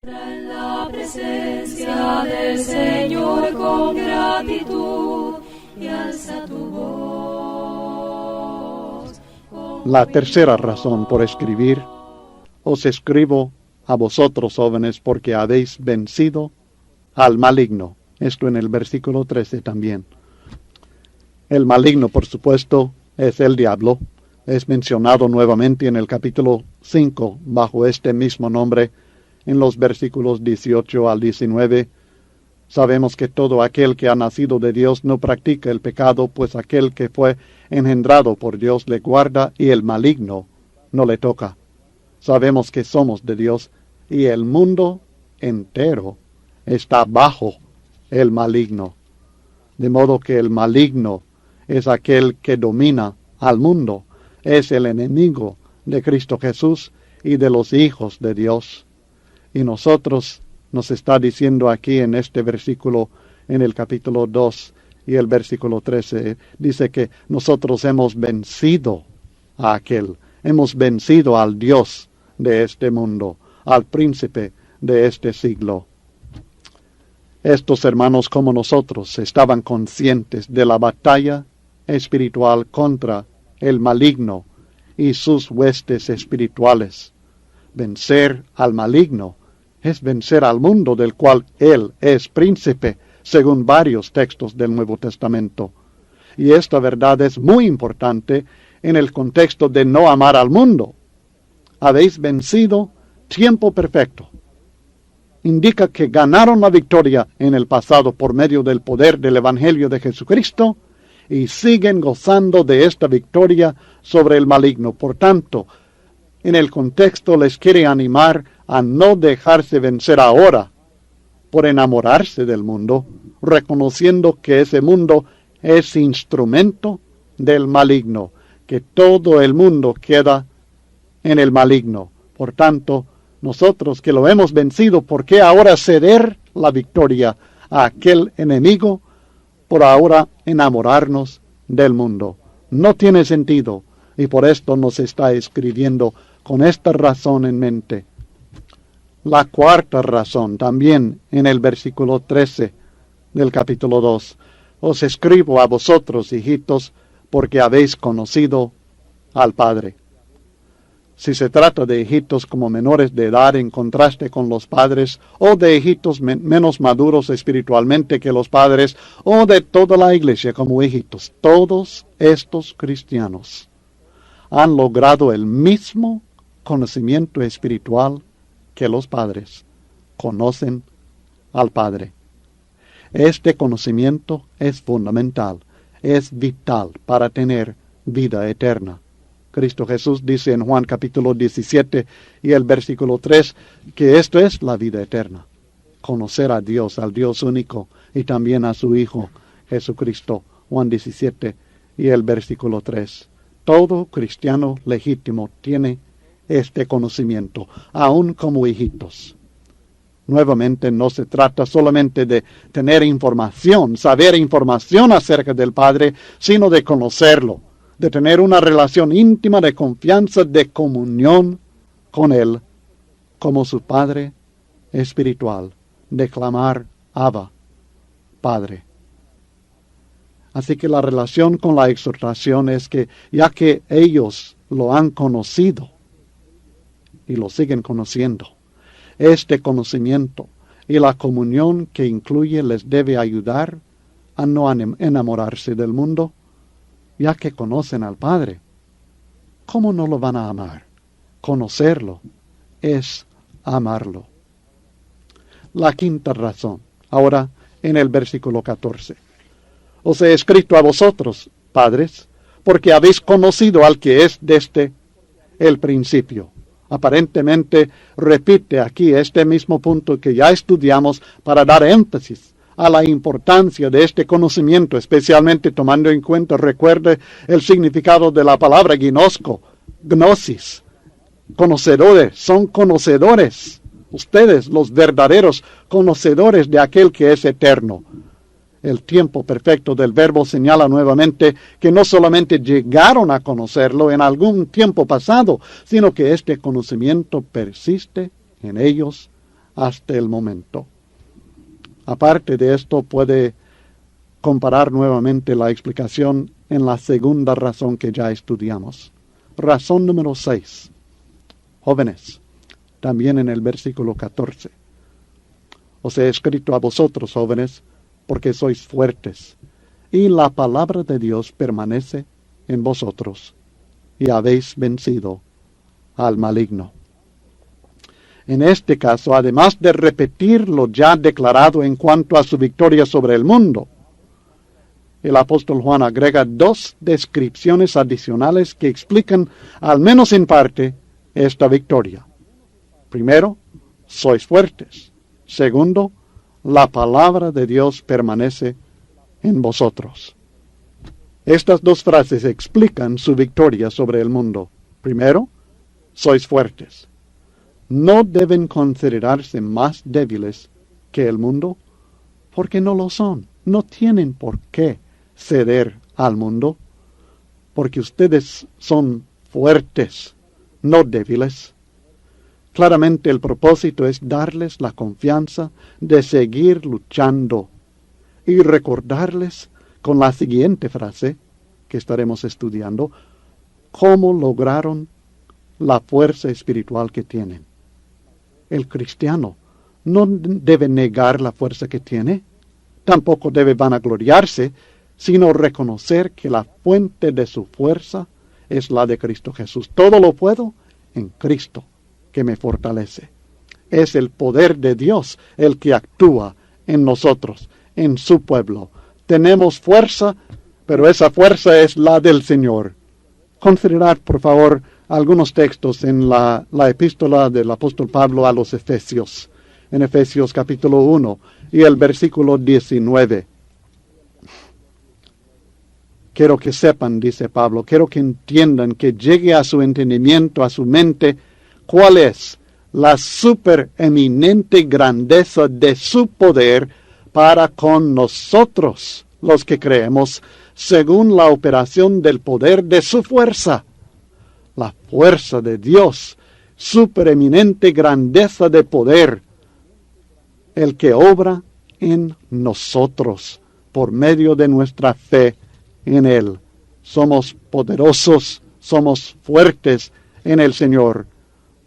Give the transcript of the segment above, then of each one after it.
En la presencia del Señor con gratitud y alza tu voz. La tercera razón por escribir: os escribo a vosotros jóvenes porque habéis vencido al maligno. Esto en el versículo 13 también. El maligno, por supuesto, es el diablo. Es mencionado nuevamente en el capítulo 5 bajo este mismo nombre. En los versículos 18 al 19, sabemos que todo aquel que ha nacido de Dios no practica el pecado, pues aquel que fue engendrado por Dios le guarda y el maligno no le toca. Sabemos que somos de Dios y el mundo entero está bajo el maligno. De modo que el maligno es aquel que domina al mundo, es el enemigo de Cristo Jesús y de los hijos de Dios. Y nosotros, nos está diciendo aquí en este versículo, en el capítulo 2 y el versículo 13, dice que nosotros hemos vencido a aquel, hemos vencido al Dios de este mundo, al príncipe de este siglo. Estos hermanos como nosotros estaban conscientes de la batalla espiritual contra el maligno y sus huestes espirituales. Vencer al maligno es vencer al mundo del cual él es príncipe, según varios textos del Nuevo Testamento. Y esta verdad es muy importante en el contexto de no amar al mundo. Habéis vencido tiempo perfecto. Indica que ganaron la victoria en el pasado por medio del poder del Evangelio de Jesucristo y siguen gozando de esta victoria sobre el maligno. Por tanto, en el contexto les quiere animar a no dejarse vencer ahora por enamorarse del mundo, reconociendo que ese mundo es instrumento del maligno, que todo el mundo queda en el maligno. Por tanto, nosotros que lo hemos vencido, ¿por qué ahora ceder la victoria a aquel enemigo por ahora enamorarnos del mundo? No tiene sentido, y por esto nos está escribiendo con esta razón en mente. La cuarta razón, también en el versículo 13 del capítulo 2. Os escribo a vosotros, hijitos, porque habéis conocido al Padre. Si se trata de hijitos como menores de edad en contraste con los padres, o de hijitos menos maduros espiritualmente que los padres, o de toda la iglesia como hijitos, todos estos cristianos han logrado el mismo conocimiento espiritual que los padres. Conocen al Padre. Este conocimiento es fundamental, es vital para tener vida eterna. Cristo Jesús dice en Juan capítulo 17 y el versículo 3 que esto es la vida eterna. Conocer a Dios, al Dios único, y también a su Hijo Jesucristo. Juan 17 y el versículo 3. Todo cristiano legítimo tiene este conocimiento, aun como hijitos. Nuevamente no se trata solamente de tener información, saber información acerca del Padre, sino de conocerlo, de tener una relación íntima de confianza, de comunión con Él, como su Padre espiritual, de clamar Abba, Padre. Así que la relación con la exhortación es que, ya que ellos lo han conocido, y lo siguen conociendo, este conocimiento y la comunión que incluye les debe ayudar a no enamorarse del mundo, ya que conocen al Padre. ¿Cómo no lo van a amar? Conocerlo es amarlo. La quinta razón, ahora en el versículo 14. Os he escrito a vosotros, padres, porque habéis conocido al que es desde el principio. Aparentemente repite aquí este mismo punto que ya estudiamos para dar énfasis a la importancia de este conocimiento, especialmente tomando en cuenta, recuerde el significado de la palabra gnosko, gnosis. Conocedores, son conocedores. Ustedes, los verdaderos conocedores de aquel que es eterno. El tiempo perfecto del verbo señala nuevamente que no solamente llegaron a conocerlo en algún tiempo pasado, sino que este conocimiento persiste en ellos hasta el momento. Aparte de esto, puede comparar nuevamente la explicación en la segunda razón que ya estudiamos. Razón número 6. Jóvenes, también en el versículo 14. Os he escrito a vosotros, jóvenes, porque sois fuertes, y la palabra de Dios permanece en vosotros, y habéis vencido al maligno. En este caso, además de repetir lo ya declarado en cuanto a su victoria sobre el mundo, el apóstol Juan agrega 2 descripciones adicionales que explican, al menos en parte, esta victoria. Primero, sois fuertes. Segundo, la palabra de Dios permanece en vosotros. Estas 2 frases explican su victoria sobre el mundo. Primero, sois fuertes. No deben considerarse más débiles que el mundo, porque no lo son. No tienen por qué ceder al mundo, porque ustedes son fuertes, no débiles. Claramente el propósito es darles la confianza de seguir luchando y recordarles con la siguiente frase que estaremos estudiando, cómo lograron la fuerza espiritual que tienen. El cristiano no debe negar la fuerza que tiene, tampoco debe vanagloriarse, sino reconocer que la fuente de su fuerza es la de Cristo Jesús. Todo lo puedo en Cristo, que me fortalece. Es el poder de Dios el que actúa en nosotros, en su pueblo. Tenemos fuerza, pero esa fuerza es la del Señor. Considerad, por favor, algunos textos en la epístola del apóstol Pablo a los Efesios, en Efesios capítulo 1 y el versículo 19. Quiero que sepan, dice Pablo, quiero que entiendan, que llegue a su entendimiento, a su mente, cuál es la supereminente grandeza de su poder para con nosotros, los que creemos, según la operación del poder de su fuerza. La fuerza de Dios, supereminente grandeza de poder, el que obra en nosotros por medio de nuestra fe en Él. Somos poderosos, somos fuertes en el Señor.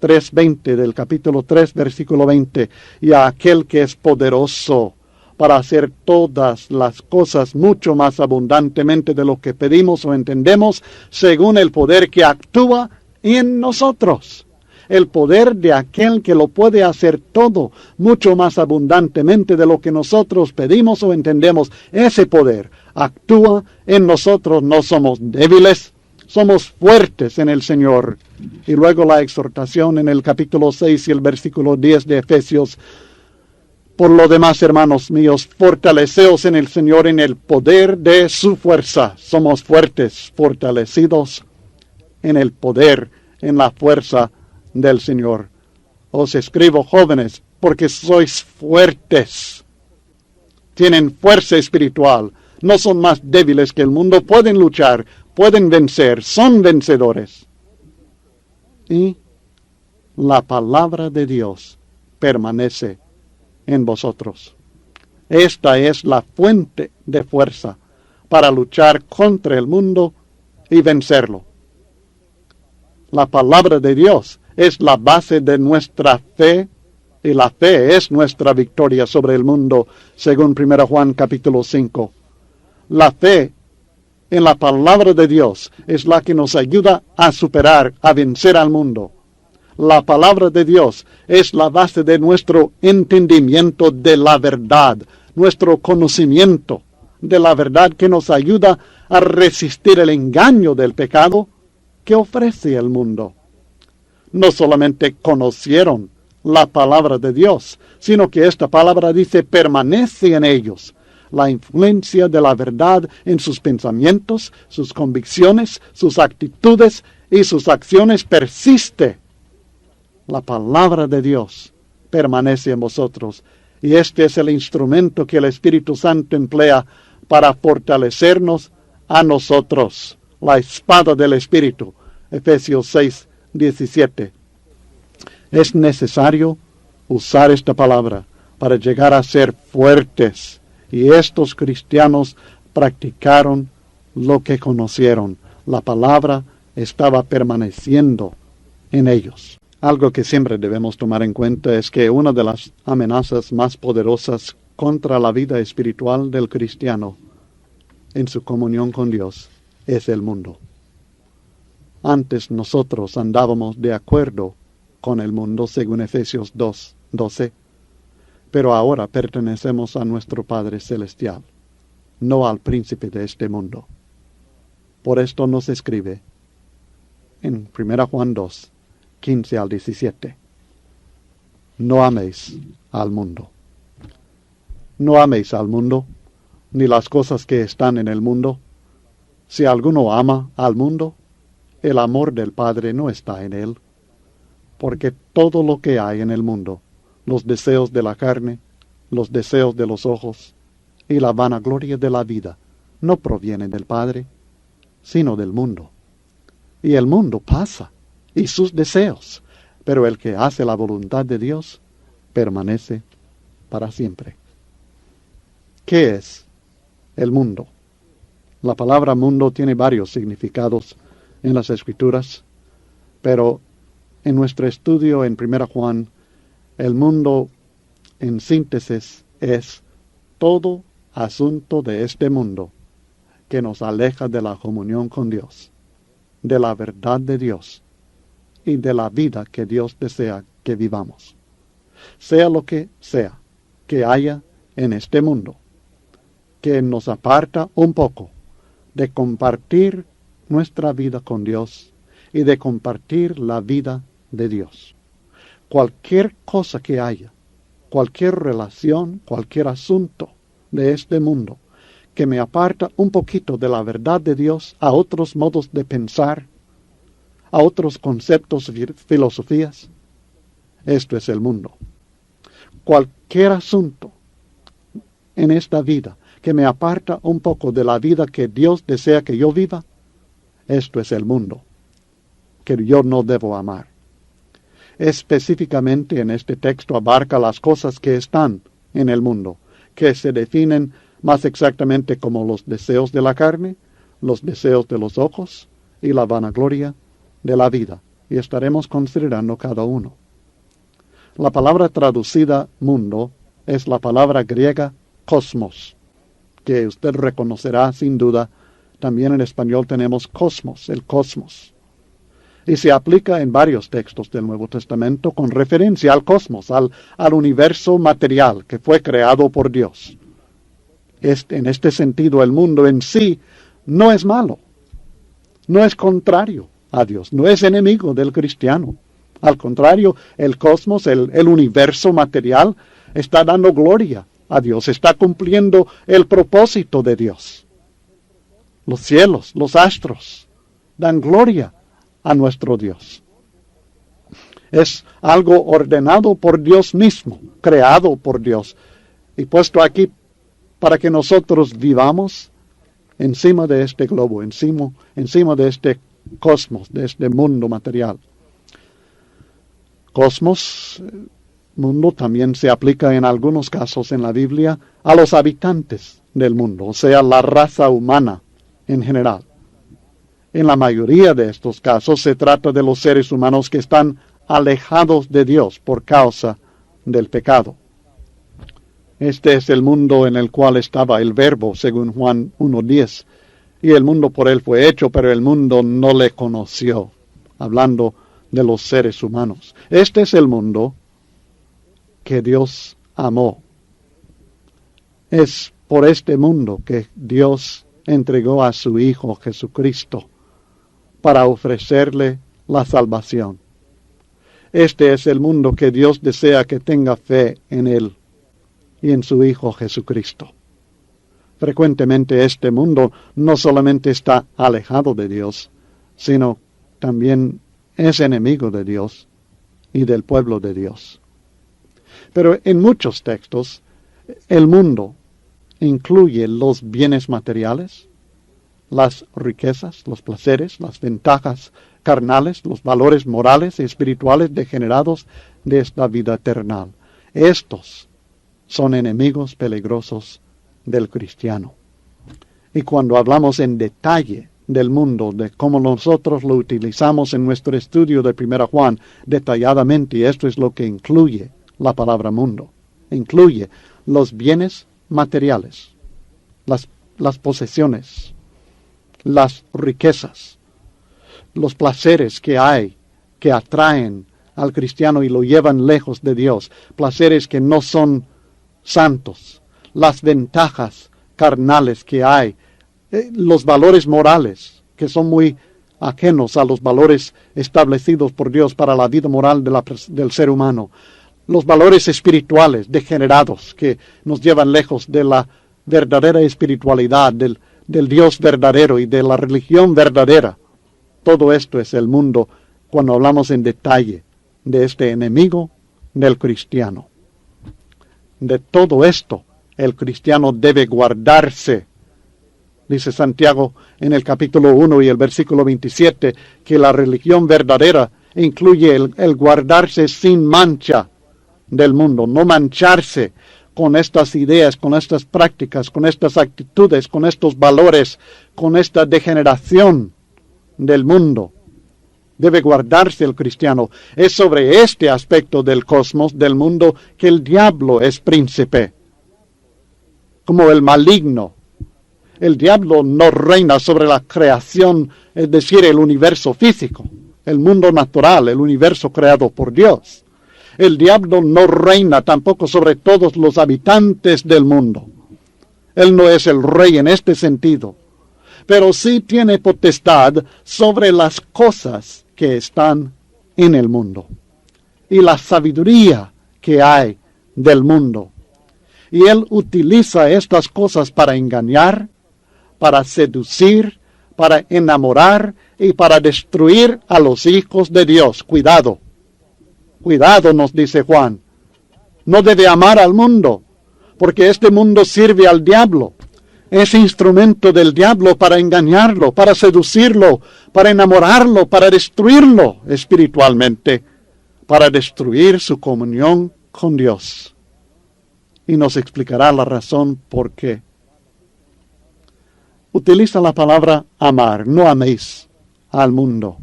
3:20 del capítulo 3, versículo 20. Y a aquel que es poderoso para hacer todas las cosas mucho más abundantemente de lo que pedimos o entendemos, según el poder que actúa en nosotros. El poder de aquel que lo puede hacer todo mucho más abundantemente de lo que nosotros pedimos o entendemos. Ese poder actúa en nosotros. No somos débiles, somos fuertes en el Señor. Y luego la exhortación en el capítulo 6 y el versículo 10 de Efesios. Por lo demás, hermanos míos, fortaleceos en el Señor en el poder de su fuerza. Somos fuertes, fortalecidos en el poder, en la fuerza del Señor. Os escribo, jóvenes, porque sois fuertes. Tienen fuerza espiritual. No son más débiles que el mundo. Pueden luchar, pueden vencer, son vencedores. Y la palabra de Dios permanece en vosotros. Esta es la fuente de fuerza para luchar contra el mundo y vencerlo. La palabra de Dios es la base de nuestra fe, y la fe es nuestra victoria sobre el mundo, según 1 Juan capítulo 5. La fe en la palabra de Dios es la que nos ayuda a superar, a vencer al mundo. La palabra de Dios es la base de nuestro entendimiento de la verdad, nuestro conocimiento de la verdad que nos ayuda a resistir el engaño del pecado que ofrece el mundo. No solamente conocieron la palabra de Dios, sino que esta palabra dice permanece en ellos. La influencia de la verdad en sus pensamientos, sus convicciones, sus actitudes y sus acciones persiste. La palabra de Dios permanece en vosotros, y este es el instrumento que el Espíritu Santo emplea para fortalecernos a nosotros. La espada del Espíritu, Efesios 6:17. Es necesario usar esta palabra para llegar a ser fuertes. Y estos cristianos practicaron lo que conocieron. La palabra estaba permaneciendo en ellos. Algo que siempre debemos tomar en cuenta es que una de las amenazas más poderosas contra la vida espiritual del cristiano en su comunión con Dios es el mundo. Antes nosotros andábamos de acuerdo con el mundo según Efesios 2:12, pero ahora pertenecemos a nuestro Padre Celestial, no al príncipe de este mundo. Por esto nos escribe en 1 Juan 2:15 al 17. No améis al mundo. No améis al mundo, ni las cosas que están en el mundo. Si alguno ama al mundo, el amor del Padre no está en él. Porque todo lo que hay en el mundo, los deseos de la carne, los deseos de los ojos y la vanagloria de la vida, no provienen del Padre, sino del mundo. Y el mundo pasa, y sus deseos, pero el que hace la voluntad de Dios permanece para siempre. ¿Qué es el mundo? La palabra mundo tiene varios significados en las Escrituras, pero en nuestro estudio en 1 Juan, el mundo en síntesis es todo asunto de este mundo que nos aleja de la comunión con Dios, de la verdad de Dios y de la vida que Dios desea que vivamos. Sea lo que sea que haya en este mundo, que nos aparta un poco de compartir nuestra vida con Dios y de compartir la vida de Dios. Cualquier cosa que haya, cualquier relación, cualquier asunto de este mundo que me aparta un poquito de la verdad de Dios a otros modos de pensar, a otros conceptos, filosofías, esto es el mundo. Cualquier asunto en esta vida que me aparta un poco de la vida que Dios desea que yo viva, esto es el mundo, que yo no debo amar. Específicamente en este texto abarca las cosas que están en el mundo, que se definen más exactamente como los deseos de la carne, los deseos de los ojos y la vanagloria de la vida, y estaremos considerando cada uno. La palabra traducida mundo es la palabra griega cosmos, que usted reconocerá sin duda. También en español tenemos cosmos, el cosmos. Y se aplica en varios textos del Nuevo Testamento con referencia al cosmos, al universo material que fue creado por Dios. En este sentido, el mundo en sí no es malo, no es contrario a Dios, no es enemigo del cristiano. Al contrario, el cosmos, el universo material, está dando gloria a Dios, está cumpliendo el propósito de Dios. Los cielos, los astros, dan gloria a nuestro Dios. Es algo ordenado por Dios mismo, creado por Dios, y puesto aquí para que nosotros vivamos encima de este globo, encima de este cosmos, de este mundo material. Cosmos, mundo, también se aplica en algunos casos en la Biblia a los habitantes del mundo, o sea, la raza humana en general. En la mayoría de estos casos se trata de los seres humanos que están alejados de Dios por causa del pecado. Este es el mundo en el cual estaba el Verbo, según Juan 1:10, y el mundo por él fue hecho, pero el mundo no le conoció, hablando de los seres humanos. Este es el mundo que Dios amó. Es por este mundo que Dios entregó a su Hijo Jesucristo para ofrecerle la salvación. Este es el mundo que Dios desea que tenga fe en Él y en su Hijo Jesucristo. Frecuentemente este mundo no solamente está alejado de Dios, sino también es enemigo de Dios y del pueblo de Dios. Pero en muchos textos, el mundo incluye los bienes materiales, las riquezas, los placeres, las ventajas carnales, los valores morales y espirituales degenerados de esta vida terrenal. Estos son enemigos peligrosos del cristiano. Y cuando hablamos en detalle del mundo, de cómo nosotros lo utilizamos en nuestro estudio de 1 Juan detalladamente, y esto es lo que incluye la palabra mundo. Incluye los bienes materiales, las posesiones, las riquezas, los placeres que hay, que atraen al cristiano y lo llevan lejos de Dios, placeres que no son santos, las ventajas carnales que hay, los valores morales que son muy ajenos a los valores establecidos por Dios para la vida moral del ser humano, los valores espirituales degenerados que nos llevan lejos de la verdadera espiritualidad, del Dios verdadero y de la religión verdadera. Todo esto es el mundo cuando hablamos en detalle de este enemigo del cristiano. De todo esto, el cristiano debe guardarse. Dice Santiago en el capítulo 1 y el versículo 27, que la religión verdadera incluye el guardarse sin mancha del mundo, no mancharse con estas ideas, con estas prácticas, con estas actitudes, con estos valores, con esta degeneración del mundo. Debe guardarse el cristiano. Es sobre este aspecto del cosmos, del mundo, que el diablo es príncipe, como el maligno. El diablo no reina sobre la creación, es decir, el universo físico, el mundo natural, el universo creado por Dios. El diablo no reina tampoco sobre todos los habitantes del mundo. Él no es el rey en este sentido, pero sí tiene potestad sobre las cosas que están en el mundo y la sabiduría que hay del mundo. Y él utiliza estas cosas para engañar, para seducir, para enamorar y para destruir a los hijos de Dios. Cuidado, cuidado, nos dice Juan. No debe amar al mundo, porque este mundo sirve al diablo. Es instrumento del diablo para engañarlo, para seducirlo, para enamorarlo, para destruirlo espiritualmente, para destruir su comunión con Dios. Y nos explicará la razón por qué. Utiliza la palabra amar, no améis al mundo.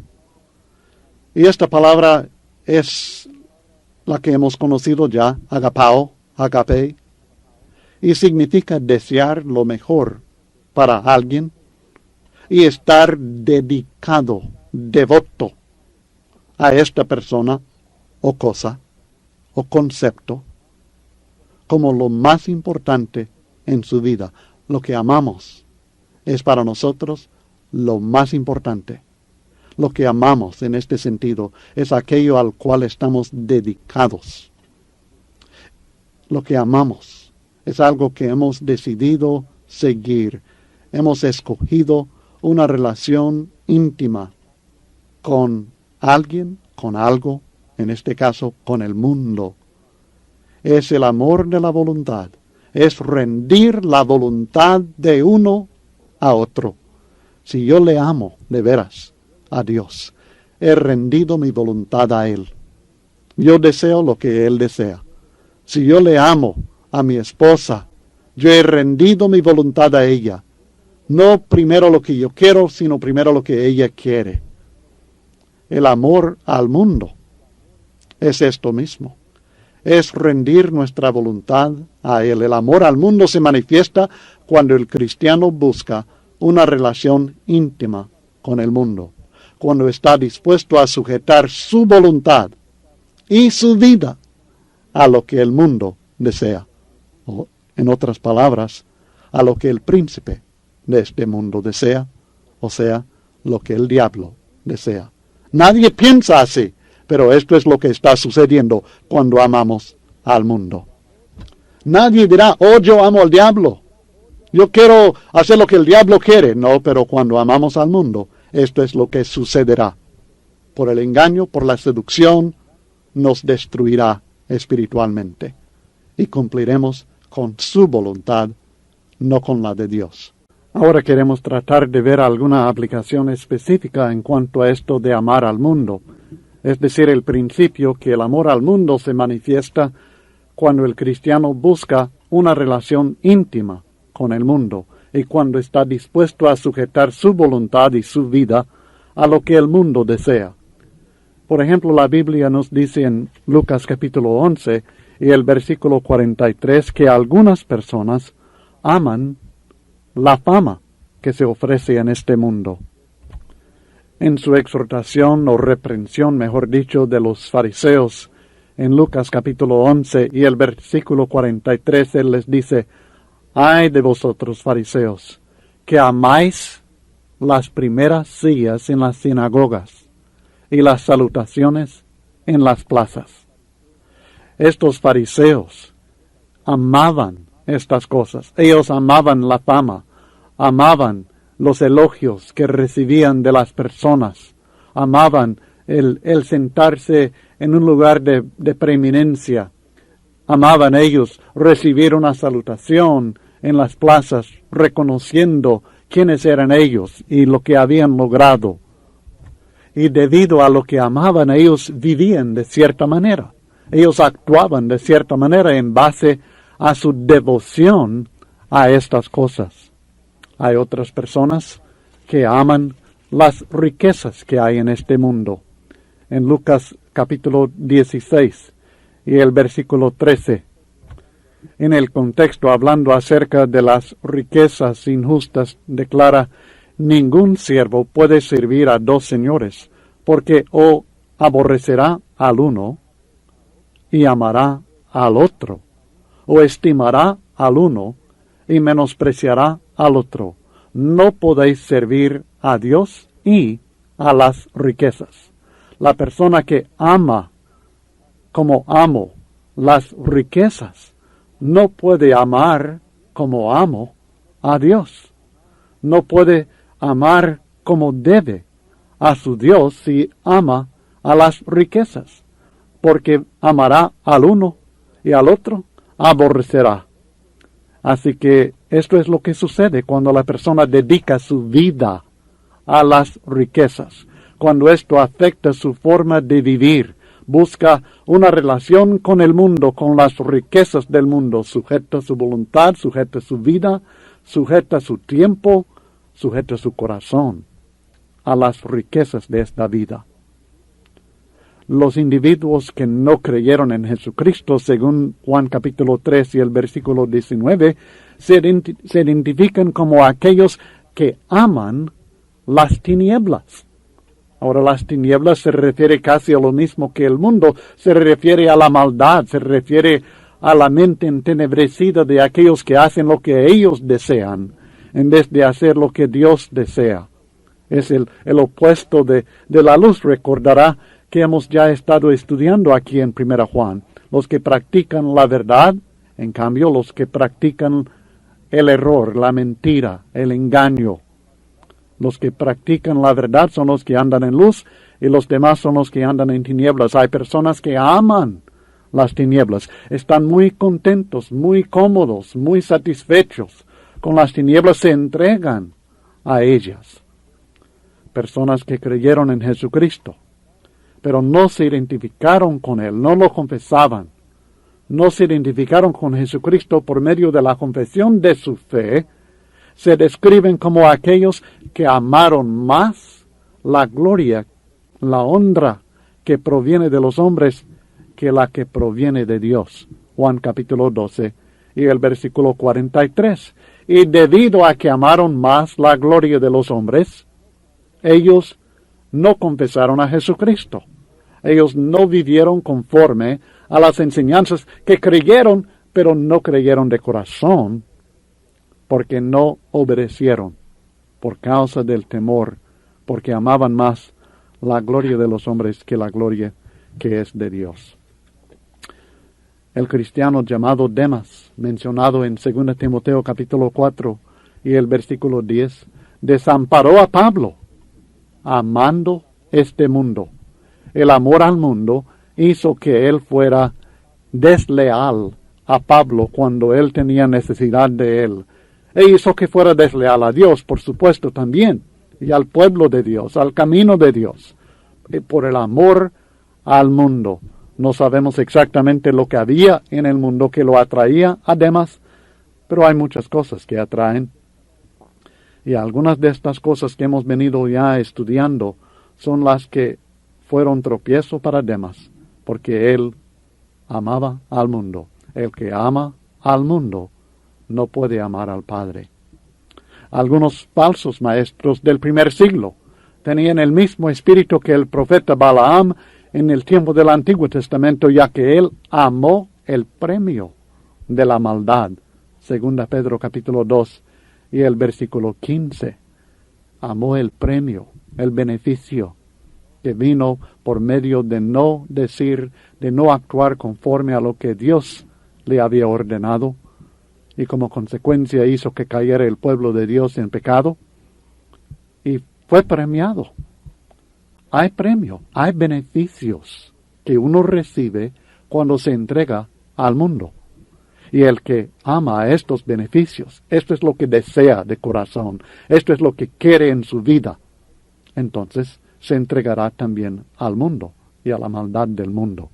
Y esta palabra es la que hemos conocido ya, agapao, agape, y significa desear lo mejor para alguien y estar dedicado, devoto a esta persona o cosa o concepto como lo más importante en su vida. Lo que amamos es para nosotros lo más importante. Lo que amamos en este sentido es aquello al cual estamos dedicados. Lo que amamos es algo que hemos decidido seguir. Hemos escogido una relación íntima con alguien, con algo, en este caso con el mundo. Es el amor de la voluntad. Es rendir la voluntad de uno a otro. Si yo le amo de veras a Dios, he rendido mi voluntad a Él. Yo deseo lo que Él desea. Si yo le amo a mi esposa, yo he rendido mi voluntad a ella. No primero lo que yo quiero, sino primero lo que ella quiere. El amor al mundo es esto mismo. Es rendir nuestra voluntad a Él. El amor al mundo se manifiesta cuando el cristiano busca una relación íntima con el mundo, cuando está dispuesto a sujetar su voluntad y su vida a lo que el mundo desea, o en otras palabras, a lo que el príncipe de este mundo desea, o sea, lo que el diablo desea. Nadie piensa así, pero esto es lo que está sucediendo cuando amamos al mundo. Nadie dirá, oh, yo amo al diablo, yo quiero hacer lo que el diablo quiere. No, pero cuando amamos al mundo, esto es lo que sucederá. Por el engaño, por la seducción, nos destruirá espiritualmente. Y cumpliremos con su voluntad, no con la de Dios. Ahora queremos tratar de ver alguna aplicación específica en cuanto a esto de amar al mundo. Es decir, el principio que el amor al mundo se manifiesta cuando el cristiano busca una relación íntima con el mundo y cuando está dispuesto a sujetar su voluntad y su vida a lo que el mundo desea. Por ejemplo, la Biblia nos dice en Lucas capítulo 11 y el versículo 43 que algunas personas aman la fama que se ofrece en este mundo. En su exhortación o reprensión, mejor dicho, de los fariseos, en Lucas capítulo 11 y el versículo 43, él les dice: «Ay de vosotros, fariseos, que amáis las primeras sillas en las sinagogas y las salutaciones en las plazas». Estos fariseos amaban estas cosas. Ellos amaban la fama, amaban los elogios que recibían de las personas, amaban el sentarse en un lugar de preeminencia, amaban ellos recibir una salutación en las plazas, reconociendo quiénes eran ellos y lo que habían logrado. Y debido a lo que amaban, ellos vivían de cierta manera. Ellos actuaban de cierta manera en base a su devoción a estas cosas. Hay otras personas que aman las riquezas que hay en este mundo. En Lucas capítulo 16 y el versículo 13, en el contexto hablando acerca de las riquezas injustas, declara: «Ningún siervo puede servir a dos señores, porque o aborrecerá al uno y amará al otro, o estimará al uno y menospreciará al otro. No podéis servir a Dios y a las riquezas». La persona que ama como amo las riquezas no puede amar como amo a Dios. No puede amar como debe a su Dios si ama a las riquezas, porque amará al uno y al otro aborrecerá. Así que esto es lo que sucede cuando la persona dedica su vida a las riquezas, cuando esto afecta su forma de vivir, busca una relación con el mundo, con las riquezas del mundo, sujeta su voluntad, sujeta su vida, sujeta su tiempo, sujeta su corazón a las riquezas de esta vida. Los individuos que no creyeron en Jesucristo, según Juan capítulo 3 y el versículo 19, se identifican como aquellos que aman las tinieblas. Ahora, las tinieblas se refiere casi a lo mismo que el mundo, se refiere a la maldad, se refiere a la mente entenebrecida de aquellos que hacen lo que ellos desean, en vez de hacer lo que Dios desea. Es el opuesto de la luz. Recordará que hemos ya estado estudiando aquí en 1 Juan. Los que practican la verdad, en cambio, los que practican el error, la mentira, el engaño. Los que practican la verdad son los que andan en luz y los demás son los que andan en tinieblas. Hay personas que aman las tinieblas, están muy contentos, muy cómodos, muy satisfechos con las tinieblas, se entregan a ellas. Personas que creyeron en Jesucristo, pero no se identificaron con Él, no lo confesaban, no se identificaron con Jesucristo por medio de la confesión de su fe, se describen como aquellos que amaron más la gloria, la honra que proviene de los hombres que la que proviene de Dios. Juan capítulo 12 y el versículo 43. Y debido a que amaron más la gloria de los hombres, ellos no confesaron a Jesucristo. Ellos no vivieron conforme a las enseñanzas que creyeron, pero no creyeron de corazón, porque no obedecieron por causa del temor, porque amaban más la gloria de los hombres que la gloria que es de Dios. El cristiano llamado Demas, mencionado en 2 Timoteo capítulo 4 y el versículo 10, desamparó a Pablo, amando este mundo. El amor al mundo hizo que él fuera desleal a Pablo cuando él tenía necesidad de él. E hizo que fuera desleal a Dios, por supuesto, también, y al pueblo de Dios, al camino de Dios, por el amor al mundo. No sabemos exactamente lo que había en el mundo que lo atraía a Demas, pero hay muchas cosas que atraen. Y algunas de estas cosas que hemos venido ya estudiando son las que fueron tropiezo para Demas, porque él amaba al mundo. El que ama al mundo no puede amar al Padre. Algunos falsos maestros del primer siglo tenían el mismo espíritu que el profeta Balaam en el tiempo del Antiguo Testamento, ya que él amó el premio de la maldad. Segunda Pedro capítulo 2 y el versículo 15. Amó el premio, el beneficio que vino por medio de no decir, de no actuar conforme a lo que Dios le había ordenado, y como consecuencia hizo que cayera el pueblo de Dios en pecado, y fue premiado. Hay premio, hay beneficios que uno recibe cuando se entrega al mundo. Y el que ama a estos beneficios, esto es lo que desea de corazón, esto es lo que quiere en su vida, entonces se entregará también al mundo y a la maldad del mundo.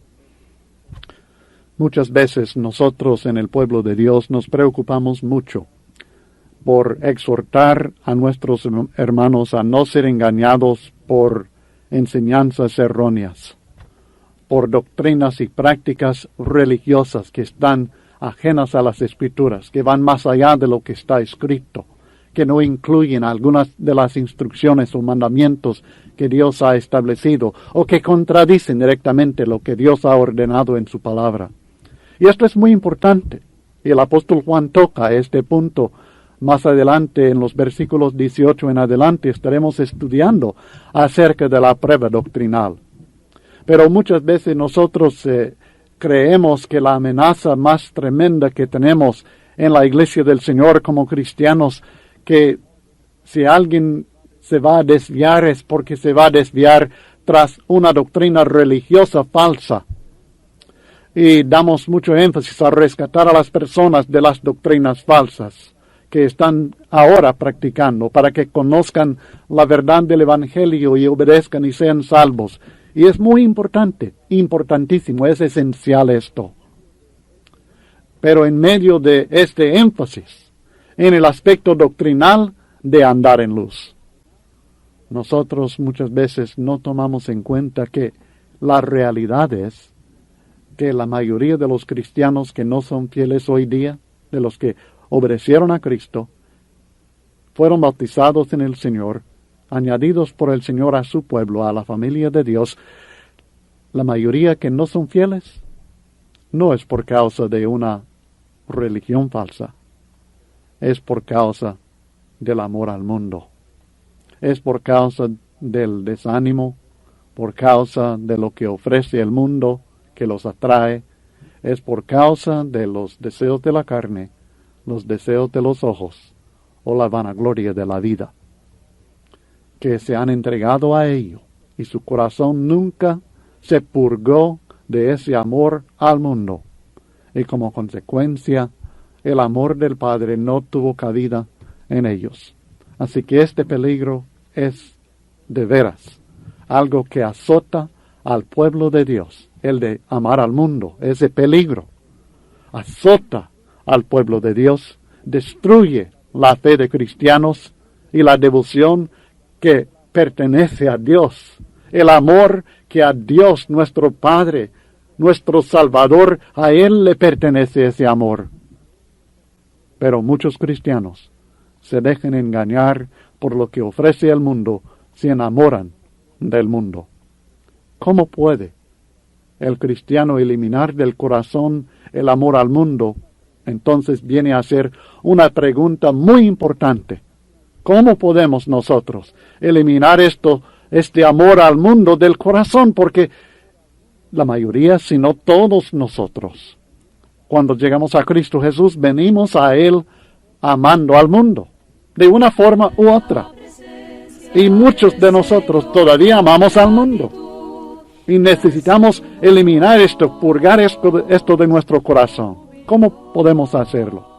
Muchas veces nosotros en el pueblo de Dios nos preocupamos mucho por exhortar a nuestros hermanos a no ser engañados por enseñanzas erróneas, por doctrinas y prácticas religiosas que están ajenas a las Escrituras, que van más allá de lo que está escrito, que no incluyen algunas de las instrucciones o mandamientos que Dios ha establecido, o que contradicen directamente lo que Dios ha ordenado en su palabra. Y esto es muy importante, y el apóstol Juan toca este punto más adelante. En los versículos 18 en adelante estaremos estudiando acerca de la prueba doctrinal. Pero muchas veces nosotros creemos que la amenaza más tremenda que tenemos en la iglesia del Señor como cristianos, que si alguien se va a desviar es porque se va a desviar tras una doctrina religiosa falsa. Y damos mucho énfasis a rescatar a las personas de las doctrinas falsas que están ahora practicando, para que conozcan la verdad del Evangelio y obedezcan y sean salvos. Y es muy importante, importantísimo, es esencial esto. Pero en medio de este énfasis, en el aspecto doctrinal de andar en luz, nosotros muchas veces no tomamos en cuenta que la realidad es que la mayoría de los cristianos que no son fieles hoy día, de los que obedecieron a Cristo, fueron bautizados en el Señor, añadidos por el Señor a su pueblo, a la familia de Dios. La mayoría que no son fieles no es por causa de una religión falsa, es por causa del amor al mundo, es por causa del desánimo, por causa de lo que ofrece el mundo que los atrae, es por causa de los deseos de la carne, los deseos de los ojos o la vanagloria de la vida, que se han entregado a ello, y su corazón nunca se purgó de ese amor al mundo, y como consecuencia el amor del Padre no tuvo cabida en ellos. Así que este peligro es de veras algo que azota al pueblo de Dios, el de amar al mundo. Ese peligro azota al pueblo de Dios, destruye la fe de cristianos y la devoción que pertenece a Dios, el amor que a Dios nuestro Padre, nuestro Salvador, a Él le pertenece ese amor. Pero muchos cristianos se dejan engañar por lo que ofrece el mundo, se enamoran del mundo. ¿Cómo puede el cristiano eliminar del corazón el amor al mundo? Entonces viene a ser una pregunta muy importante. ¿Cómo podemos nosotros eliminar este amor al mundo del corazón? Porque la mayoría, si no todos nosotros, cuando llegamos a Cristo Jesús, venimos a Él amando al mundo, de una forma u otra. Y muchos de nosotros todavía amamos al mundo. Y necesitamos eliminar esto, purgar esto de nuestro corazón. ¿Cómo podemos hacerlo?